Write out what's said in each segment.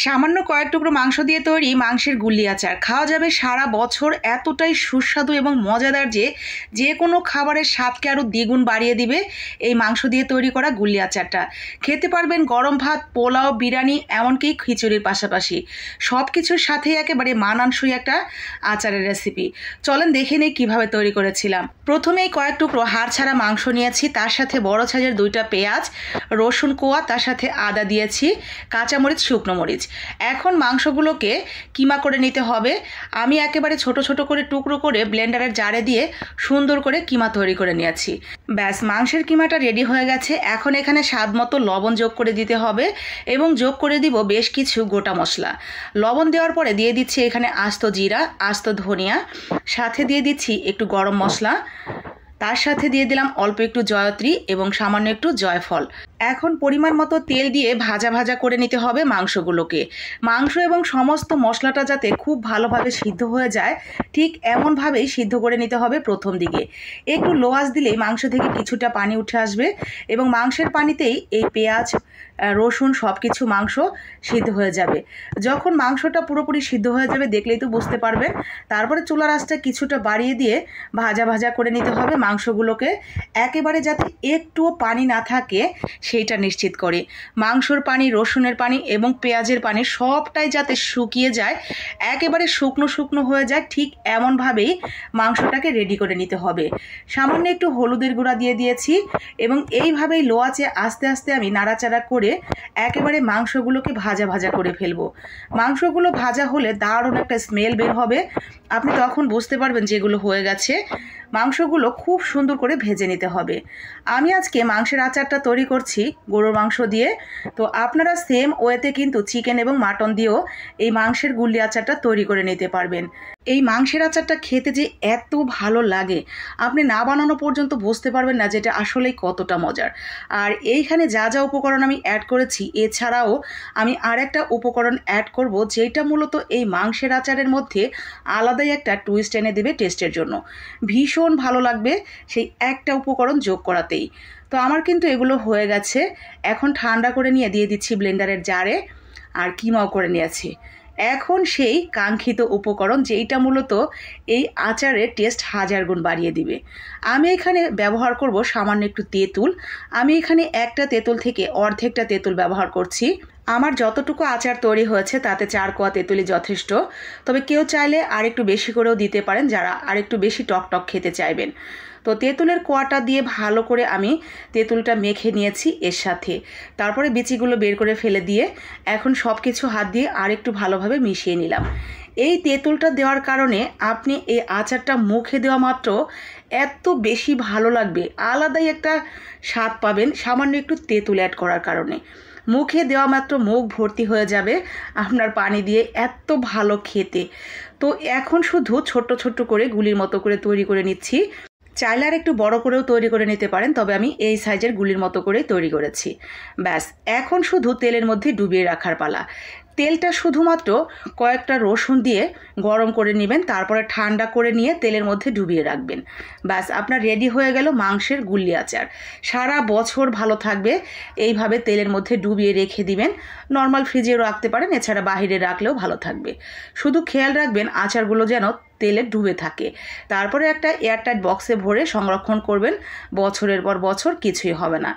সামান্য কয়েক টুকরো মাংস দিয়ে তৈরি মাংসের গুল্লি আচার খাওয়া যাবে সারা বছর। এতটাই সুস্বাদু এবং মজাদার যে কোনো খাবারের স্বাদকে আরও দ্বিগুণ বাড়িয়ে দিবে এই মাংস দিয়ে তৈরি করা গুল্লি আচারটা। খেতে পারবেন গরম ভাত, পোলাও, বিরিয়ানি, এমনকি খিচুড়ির পাশাপাশি সব কিছুর সাথেই একেবারে মানানসই একটা আচারের রেসিপি। চলেন দেখে নেই কীভাবে তৈরি করেছিলাম। প্রথমেই কয়েক টুকরো হাড় ছাড়া মাংস নিয়েছি, তার সাথে বড় সাইজের 2টা পেঁয়াজ, রসুন কোয়া, তার সাথে আদা দিয়েছি, কাঁচামরিচ, শুকনো মরিচ। এখন মাংসগুলোকে কিমা করে নিতে হবে। আমি একেবারে ছোট ছোট করে টুকরো করে ব্লেন্ডারের জারে দিয়ে সুন্দর করে কিমা তৈরি করে নিয়েছি। ব্যাস, মাংসের কিমাটা রেডি হয়ে গেছে। এখন এখানে স্বাদ মতো লবণ যোগ করে দিতে হবে এবং যোগ করে দিব বেশ কিছু গোটা মশলা। লবণ দেওয়ার পরে দিয়ে দিচ্ছি এখানে আস্ত জিরা, আস্ত ধনিয়া, সাথে দিয়ে দিচ্ছি একটু গরম মশলা, তার সাথে দিয়ে দিলাম অল্প একটু জয়ত্রী এবং সামান্য একটু জয়ফল। এখন পরিমাণ মতো তেল দিয়ে ভাজা ভাজা করে নিতে হবে মাংসগুলোকে। মাংস এবং সমস্ত মশলাটা যাতে খুব ভালোভাবে সিদ্ধ হয়ে যায় ঠিক এমনভাবেই সিদ্ধ করে নিতে হবে। প্রথম দিকে একটু লো আঁচ দিলেই মাংস থেকে কিছুটা পানি উঠে আসবে এবং মাংসের পানিতেই এই পেঁয়াজ, রসুন সব কিছু মাংস সিদ্ধ হয়ে যাবে। যখন মাংসটা পুরোপুরি সিদ্ধ হয়ে যাবে দেখলেই তো বুঝতে পারবেন। তারপরে চুলার আঁচটা কিছুটা বাড়িয়ে দিয়ে ভাজা ভাজা করে নিতে হবে মাংসগুলোকে, একেবারে যাতে একটুও পানি না থাকে সেইটা নিশ্চিত করে। মাংসর পানি, রসুনের পানি এবং পেঁয়াজের পানি সবটাই যাতে শুকিয়ে যায়, একেবারে শুকনো শুকনো হয়ে যায়, ঠিক এমনভাবেই মাংসটাকে রেডি করে নিতে হবে। সামান্য একটু হলুদের গুঁড়া দিয়ে দিয়েছি এবং এইভাবেই লো আঁচে আস্তে আস্তে আমি নাড়াচাড়া করে একেবারে মাংসগুলোকে ভাজা ভাজা করে ফেলবো। মাংসগুলো ভাজা হলে দারুণ একটা স্মেল বের হবে, আপনি তখন বুঝতে পারবেন যেগুলো হয়ে গেছে। মাংসগুলো খুব সুন্দর করে ভেজে নিতে হবে। আমি আজকে মাংসের আচারটা তৈরি করছি গরুর মাংস দিয়ে, তো আপনারা সেম ওয়েতে কিন্তু চিকেন এবং মাটন দিয়েও এই মাংসের গুল্লি আচারটা তৈরি করে নিতে পারবেন। এই মাংসের আচারটা খেতে যে এত ভালো লাগে আপনি না বানানো পর্যন্ত বুঝতে পারবেন না যেটা আসলেই কতটা মজার। আর এইখানে যা যা উপকরণ আমি অ্যাড করেছি, এছাড়াও আমি আরেকটা উপকরণ অ্যাড করব যেটা মূলত এই মাংসের আচারের মধ্যে আলাদাই একটা টুইস্ট এনে দেবে টেস্টের জন্য। ভীষণ ভালো লাগবে সেই একটা উপকরণ যোগ করাতেই। তো আমার কিন্তু এগুলো হয়ে গেছে। এখন ঠান্ডা করে নিয়ে দিয়ে দিচ্ছি ব্লেন্ডারের জারে, আর কিমাও করে নিয়েছি। এখন সেই কাঙ্ক্ষিত উপকরণ যেইটা মূলত এই আচারের টেস্ট 1000 গুণ বাড়িয়ে দিবে। আমি এখানে ব্যবহার করব সামান্য একটু তেঁতুল। আমি এখানে একটা তেঁতুল থেকে অর্ধেকটা তেঁতুল ব্যবহার করছি। আমার যতটুকু আচার তৈরি হয়েছে তাতে 4 কোয়া তেঁতুলই যথেষ্ট, তবে কেউ চাইলে আরেকটু বেশি করেও দিতে পারেন যারা আরেকটু বেশি টক টক খেতে চাইবেন। তো তেঁতুলের কোয়াটা দিয়ে ভালো করে আমি তেঁতুলটা মেখে নিয়েছি এর সাথে, তারপরে বিচিগুলো বের করে ফেলে দিয়ে এখন সব কিছু হাত দিয়ে আরেকটু ভালোভাবে মিশিয়ে নিলাম। এই তেঁতুলটা দেওয়ার কারণে আপনি এই আচারটা মুখে দেওয়া মাত্র এত বেশি ভালো লাগবে, আলাদাই একটা স্বাদ পাবেন সামান্য একটু তেঁতুল অ্যাড করার কারণে। মুখে দেওয়া মাত্র মুখ ভর্তি হয়ে যাবে আপনার পানি দিয়ে, এত ভালো খেতে। তো এখন শুধু ছোট্ট ছোট্ট করে গুলির মতো করে তৈরি করে নিচ্ছি। চাইলে আর একটু বড় করেও তৈরি করে নিতে পারেন, তবে আমি এই সাইজের গুলির মতো করেই তৈরি করেছি। ব্যাস, এখন শুধু তেলের মধ্যে ডুবিয়ে রাখার পালা। তেলটা শুধুমাত্র কয়েকটা রসুন দিয়ে গরম করে নেবেন, তারপরে ঠান্ডা করে নিয়ে তেলের মধ্যে ডুবিয়ে রাখবেন। ব্যাস, আপনার রেডি হয়ে গেল মাংসের গুল্লি আচার। সারা বছর ভালো থাকবে এইভাবে তেলের মধ্যে ডুবিয়ে রেখে দিবেন। নর্মাল ফ্রিজেও রাখতে পারেন, এছাড়া বাইরে রাখলেও ভালো থাকবে। শুধু খেয়াল রাখবেন আচারগুলো যেন তেলে ডুবে থাকে। তারপরে একটা এয়ারটাইট বক্সে ভরে সংরক্ষণ করবেন, বছরের পর বছর কিছুই হবে না।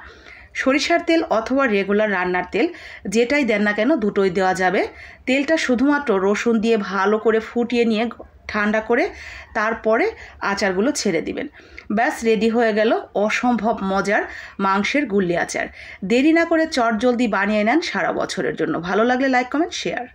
সরিষার তেল অথবা রেগুলার রান্নার তেল যেটাই দেন না কেন দুটোই দেওয়া যাবে। তেলটা শুধুমাত্র রসুন দিয়ে ভালো করে ফুটিয়ে নিয়ে ঠান্ডা করে তারপরে আচারগুলো ছেড়ে দিবেন। ব্যাস, রেডি হয়ে গেল অসম্ভব মজার মাংসের গুল্লি আচার। দেরি না করে চটজলদি বানিয়ে নেন সারা বছরের জন্য। ভালো লাগলে লাইক, কমেন্ট, শেয়ার।